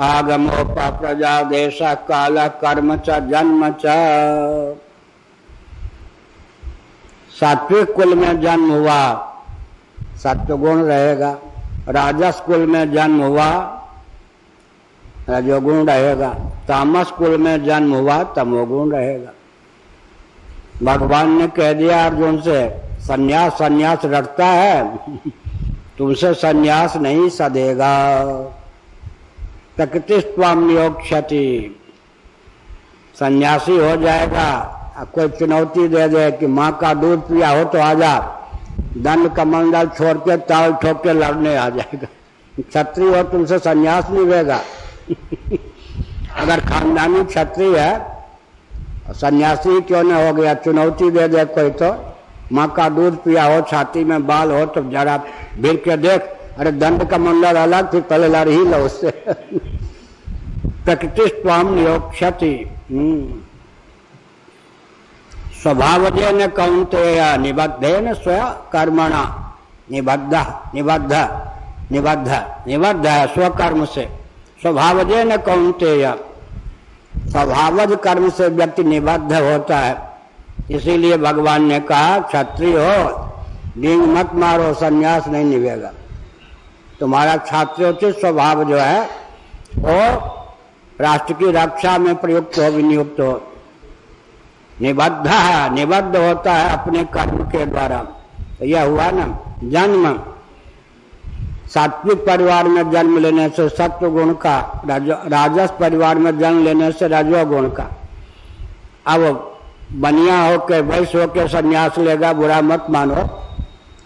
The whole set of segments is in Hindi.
आगमो प्रजा देश काल कर्म च जन्म च। सात्विक कुल में जन्म हुआ सत्वगुण रहेगा, राजस कुल में जन्म हुआ रजोगुण रहेगा, तामस कुल में जन्म हुआ तमोगुण रहेगा। भगवान ने कह दिया अर्जुन से सन्यास सन्यास रखता है तुमसे सन्यास नहीं सदेगा। प्रकृति स्वाम नियोक्ष्यति, सन्यासी हो जाएगा। कोई चुनौती दे दे कि माँ का दूध पिया हो तो आजा, दंड कमंडल छोड़ के ताल ठोक के लड़ने आ जाएगा। क्षत्रिय हो तुमसे सन्यास नहीं लेगा अगर खानदानी क्षत्रिय है सन्यासी क्यों न हो गया, चुनौती दे दे कोई तो माँ का दूध पिया हो, छाती में बाल हो तो जरा भीड़ के देख, अरे दंड का मंडल अलग फिर पहले लड़ ही लो उससे प्रकृति स्वाम नियोक्ष्यति। स्वभावजेन कौन्तेय निबद्धेन स्वयं कर्मणा। निबद्ध निबद्ध निबद्ध निबद्ध है स्वकर्म से। स्वभावजेन कौन्तेय, स्वभावज कर्म से व्यक्ति निबद्ध होता है। इसीलिए भगवान ने कहा क्षत्रिय हो डींग मत मारो, सन्यास नहीं निभेगा तुम्हारा। क्षत्रियोचित स्वभाव जो है वो राष्ट्र की रक्षा में प्रयुक्त हो विनियुक्त हो। निबद्ध है, निबद्ध होता है अपने कर्म के द्वारा। तो यह हुआ ना जन्म, सात्विक परिवार में जन्म लेने से सत्व गुण का, राजस परिवार में जन्म लेने से रजोगुण का। अब बनिया होके वैश्य होके सन्यास लेगा बुरा मत मानो,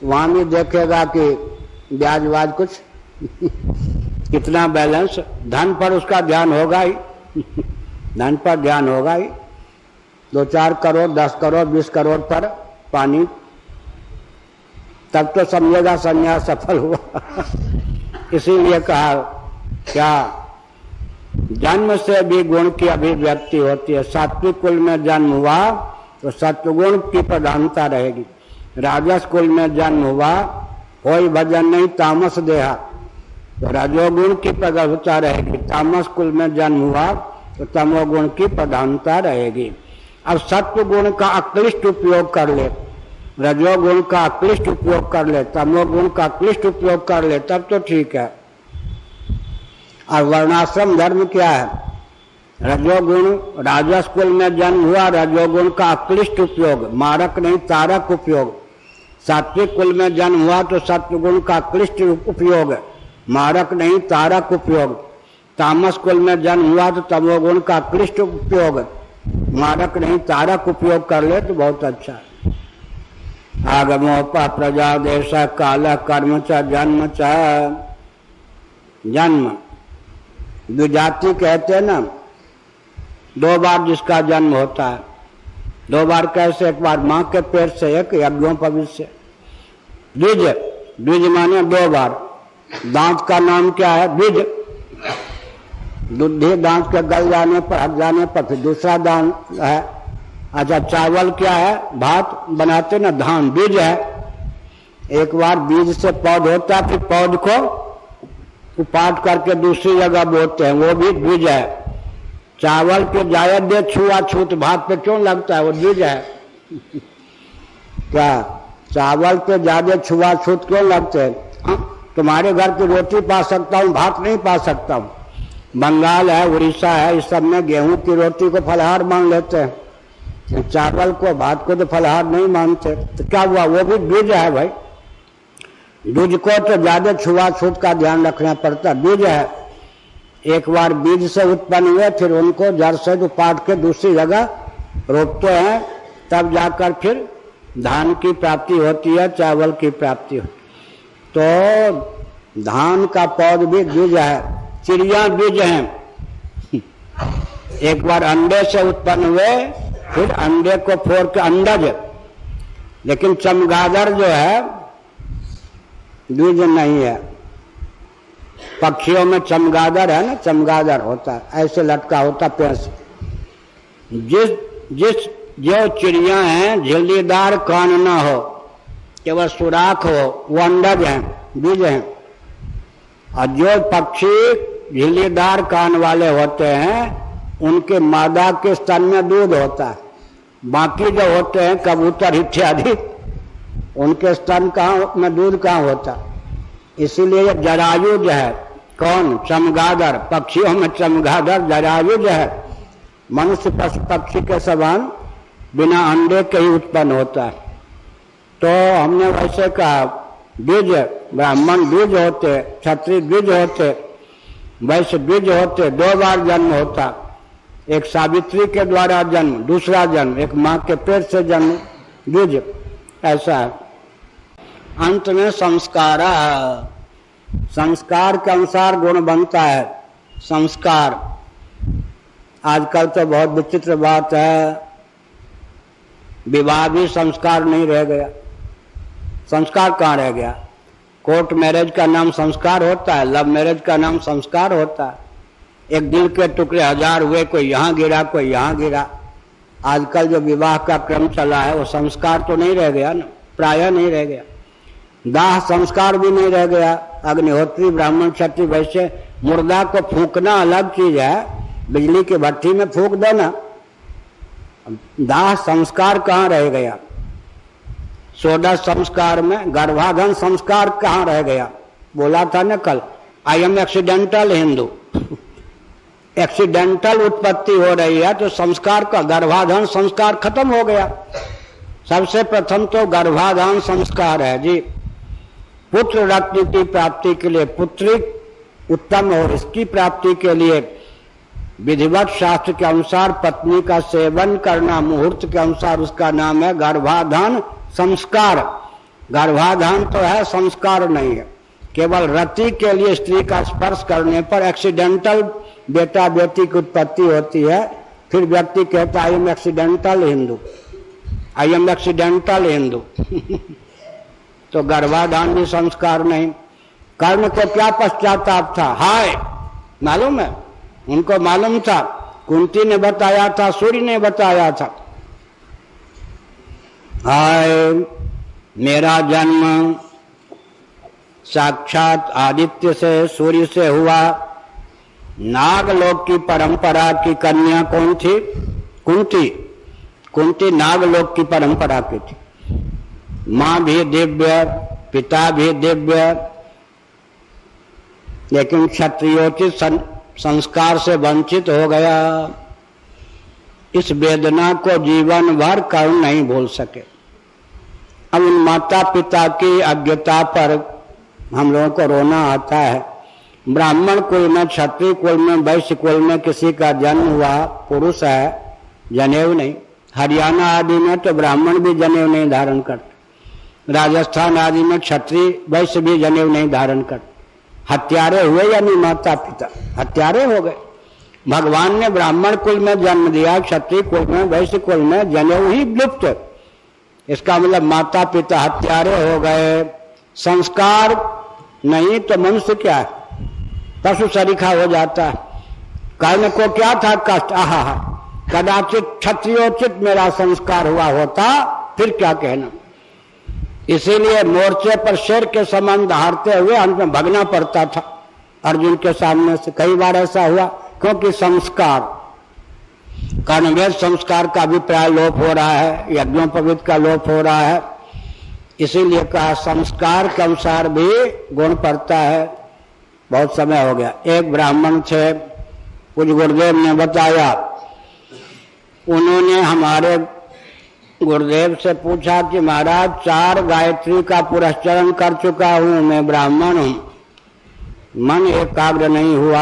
वहां भी देखेगा कि ब्याज वाज कुछ कितना बैलेंस, धन पर उसका ध्यान होगा ही धन पर ध्यान होगा ही। 2-4 करोड़ 10 करोड़ 20 करोड़ पर पानी, तब तो समझेगा सन्यास सफल हुआ इसीलिए कहा क्या जन्म से भी गुण की अभिव्यक्ति होती है। सात्विक कुल में जन्म हुआ तो सत्वगुण की प्रधानता रहेगी, राजस कुल में जन्म हुआ कोई भजन नहीं तामस देहा तो रजोगुण की प्रगल्भता रहेगी, तामस कुल में जन्म हुआ तो तमोगुण की प्रधानता रहेगी। अब सत्व गुण का अक्लिष्ट उपयोग कर ले, रजोगुण का अक्लिष्ट उपयोग कर ले, तमोगुण का अक्लिष्ट उपयोग कर ले, तब तो ठीक है। और वर्णाश्रम धर्म क्या है? रजोगुण राजस कुल में जन्म हुआ, रजोगुण का अक्लिष्ट उपयोग, मारक नहीं तारक उपयोग। सात्विक कुल में जन्म हुआ तो सत्वगुण का अक्लिष्ट उपयोग, मारक नहीं तारक उपयोग। तामस कुल में जन्म हुआ तो तमोगुण का अक्लिष्ट उपयोग, मारक नहीं तारक उपयोग कर ले तो बहुत अच्छा है। आगमोपा प्रजा देश काल कर्म च जन्म च। जन्म द्विजाति कहते हैं ना, 2 बार जिसका जन्म होता है। 2 बार कैसे? एक बार माँ के पेट से, एक यज्ञोपवीत से। द्विज, द्विज माने 2 बार। दांत का नाम क्या है? द्विज। दुद्धि दांत के गल जाने पर, हट जाने पर फिर दूसरा दांत है। अच्छा, चावल क्या है? भात बनाते ना, धान, बीज है। एक बार बीज से पौध होता है, फिर पौध को उपाट करके दूसरी जगह बोते हैं, वो भी बीज है। चावल के जायद छुआछूत भात पे क्यों लगता है? वो बीज है क्या? चावल पे ज्यादा छुआछूत क्यों लगते हैं? तुम्हारे घर की रोटी पा सकता हूँ, भात नहीं पा सकता हूँ। बंगाल है, उड़ीसा है, इस सब में गेहूं की रोटी को फलहार मान लेते हैं, चावल को भात को तो फलहार नहीं मानते। तो क्या हुआ? वो भी बीज है भाई। बीज को तो ज्यादा छुआछूत का ध्यान रखना पड़ता। बीज है, एक बार बीज से उत्पन्न हुए फिर उनको जड़ से उपाट के दूसरी जगह रोपते हैं, तब जाकर फिर धान की प्राप्ति होती है, चावल की प्राप्ति होती है। तो धान का पौध भी बीज है, चिड़िया बीज हैं। एक बार अंडे से उत्पन्न हुए, फिर अंडे को फोड़ के अंडज। लेकिन चमगादड़ जो है बीज नहीं है। पक्षियों में चमगादड़ है ना, चमगादड़ होता है, ऐसे लटका होता पेड़ से। जिस जो चिड़िया हैं झिल्लीदार कान ना हो, केवल सुराख हो, वो अंडज हैं, बीज हैं। और जो पक्षी झिल्लीदार कान वाले होते हैं उनके मादा के स्तन में दूध होता है, बाकी जो होते हैं कबूतर इत्यादि उनके स्तन में दूध कहाँ होता। इसीलिए जरायुज है। कौन? चमगादड़। पक्षियों में चमगादड़ जरायुज है। मनुष्य पशु पक्षी के समान बिना अंडे के ही उत्पन्न होता है। तो हमने वैसे कहा द्विज, ब्राह्मण द्विज होते, क्षत्रिय द्विज होते, वैश्य द्विज होते। 2 बार जन्म होता, एक सावित्री के द्वारा जन्म, दूसरा जन्म एक माँ के पेट से जन्म, द्विज ऐसा है। अंत में संस्कारा, संस्कार के अनुसार गुण बनता है। संस्कार आजकल तो बहुत विचित्र बात है, विवाह भी संस्कार नहीं रह गया। संस्कार कहाँ रह गया? कोर्ट मैरिज का नाम संस्कार होता है, लव मैरिज का नाम संस्कार होता है। एक दिल के टुकड़े 1000 हुए, कोई यहाँ गिरा कोई यहाँ गिरा। आजकल जो विवाह का क्रम चला है वो संस्कार तो नहीं रह गया ना, प्रायः नहीं रह गया। दाह संस्कार भी नहीं रह गया। अग्निहोत्री ब्राह्मण क्षत्रिय वैश्य, मुर्दा को फूकना अलग चीज है, बिजली की भट्टी में फूक देना। दाह संस्कार कहाँ रह गया? सोडा संस्कार में गर्भाधान संस्कार कहाँ रह गया? बोला था ना कल, I am accidental Hindu. Accidental उत्पत्ति हो रही है तो संस्कार का गर्भाधान संस्कार खत्म हो गया। सबसे प्रथम तो गर्भाधान संस्कार है जी। पुत्र रत्न की प्राप्ति के लिए, पुत्री उत्तम हो इसकी प्राप्ति के लिए विधिवत शास्त्र के अनुसार पत्नी का सेवन करना, मुहूर्त के अनुसार, उसका नाम है गर्भाधान संस्कार। गर्भाधान तो है, संस्कार नहीं है। केवल रति के लिए स्त्री का स्पर्श करने पर एक्सीडेंटल बेटा बेटी की उत्पत्ति होती है। फिर व्यक्ति कहता है I am accidental Hindu, I am accidental Hindu. तो गर्भाधान भी संस्कार नहीं। कर्ण को क्या पश्चाताप था? हाय, मालूम है उनको, मालूम था, कुंती ने बताया था, सूर्य ने बताया था। हाय, मेरा जन्म साक्षात आदित्य से, सूर्य से हुआ। नागलोक की परंपरा की कन्या कौन थी? कुंती। कुंती नागलोक की परंपरा की थी। मां भी दिव्य, पिता भी दिव्य, लेकिन क्षत्रियोचित संस्कार से वंचित हो गया। इस वेदना को जीवन भर कर्ण नहीं भूल सके। अब उन माता पिता की अज्ञता पर हम लोगों को रोना आता है। ब्राह्मण कुल में, क्षत्रिय कुल में, वैश्य कुल में किसी का जन्म हुआ, पुरुष है, जनेऊ नहीं। हरियाणा आदि में तो ब्राह्मण भी जनेऊ नहीं धारण करते। राजस्थान आदि में क्षत्रिय वैश्य भी जनेऊ नहीं धारण करते। हत्यारे हुए या नहीं माता पिता? हत्यारे हो गए। भगवान ने ब्राह्मण कुल में जन्म दिया, क्षत्रिय कुल में, वैश्य कुल में जनेऊ ही लुप्त। इसका मतलब माता पिता हत्यारे हो गए। संस्कार नहीं तो मनुष्य क्या है? पशु सरीखा हो जाता है। कर्ण को क्या था कष्ट? आहा, कदाचित क्षत्रियोचित मेरा संस्कार हुआ होता, फिर क्या कहना। इसीलिए मोर्चे पर शेर के समान दहाड़ते हुए अंत में भगना पड़ता था अर्जुन के सामने से। कई बार ऐसा हुआ, क्योंकि संस्कार, कर्णवेद संस्कार का अभिप्राय लोप हो रहा है, यज्ञोपवीत का लोप हो रहा है। इसीलिए कहा संस्कार के अनुसार भी गुण पड़ता है। बहुत समय हो गया। एक ब्राह्मण थे, कुछ गुरुदेव ने बताया, उन्होंने हमारे गुरुदेव से पूछा कि महाराज 4 गायत्री का पुरस्चरण कर चुका हूं, मैं ब्राह्मण हूं, मन एकाग्र नहीं हुआ।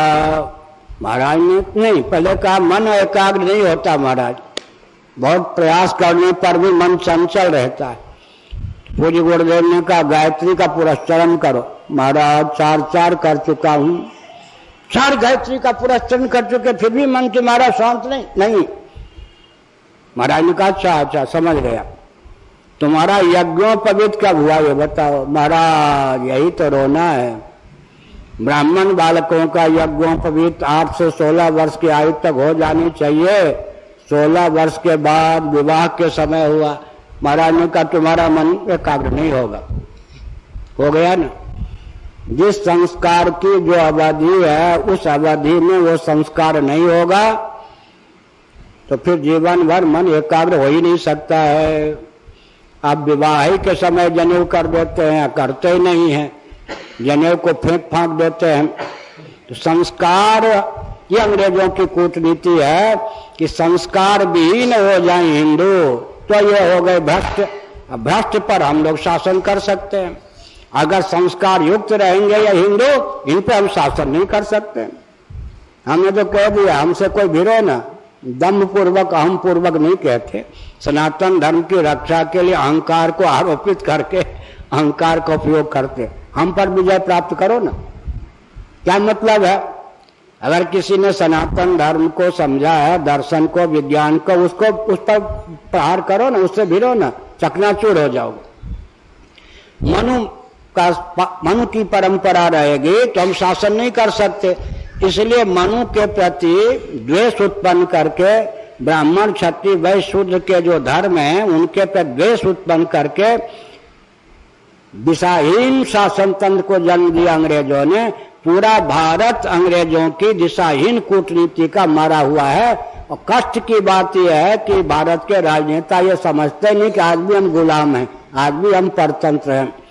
महाराज ने नहीं, पहले कहा मन एकाग्र नहीं होता महाराज, बहुत प्रयास करने पर भी मन चंचल रहता है। पूज्य गुरुदेव ने कहा गायत्री का पुरस्चरण करो। महाराज 4 कर चुका हूं, 4 गायत्री का पुरस्चरण कर चुके, फिर भी मन तुम्हारा शांत नहीं। महाराज ने कहा अच्छा समझ गया, तुम्हारा यज्ञोपवीत कब हुआ ये बताओ। महाराज यही तो रोना है। ब्राह्मण बालकों का यज्ञोपवीत 8 से 16 वर्ष की आयु तक हो जानी चाहिए। 16 वर्ष के बाद विवाह के समय हुआ। महाराज ने कहा तुम्हारा मन एकाग्र नहीं होगा। हो गया ना। जिस संस्कार की जो अवधि है उस अवधि में वो संस्कार नहीं होगा तो फिर जीवन भर मन एकाग्र हो ही नहीं सकता है। आप विवाह के समय जनेऊ कर देते हैं, करते ही नहीं हैं, जनेऊ को फेंक फांक देते हैं। तो संस्कार ये अंग्रेजों की कूटनीति है कि संस्कार विहीन हो जाए हिंदू तो ये हो गए भ्रष्ट। भ्रष्ट पर हम लोग शासन कर सकते हैं, अगर संस्कार युक्त रहेंगे या हिंदू, इन पर हम शासन नहीं कर सकते। हमने तो कह दिया, हमसे कोई भिड़ो ना, दम्भ पूर्वक अहम पूर्वक नहीं कहते। सनातन धर्म की रक्षा के लिए अहंकार को आरोपित करके अहंकार का उपयोग करते, हम पर विजय प्राप्त करो ना। क्या मतलब है? अगर किसी ने सनातन धर्म को समझा है, दर्शन को, विज्ञान को, उसको उस पर प्रहार करो ना, उससे भिड़ो ना, चकनाचूर हो जाओगे। मनु की परंपरा रहेगी तो हम शासन नहीं कर सकते। इसलिए मनु के प्रति द्वेष उत्पन्न करके ब्राह्मण, क्षत्रिय, वैश्य, शूद्र के जो धर्म हैं उनके प्रति द्वेष उत्पन्न करके दिशाहीन शासन तंत्र को जन्म दिया अंग्रेजों ने। पूरा भारत अंग्रेजों की दिशाहीन कूटनीति का मारा हुआ है। और कष्ट की बात यह है कि भारत के राजनेता ये समझते नहीं कि आज भी हम गुलाम हैं, आज भी हम परतंत्र हैं।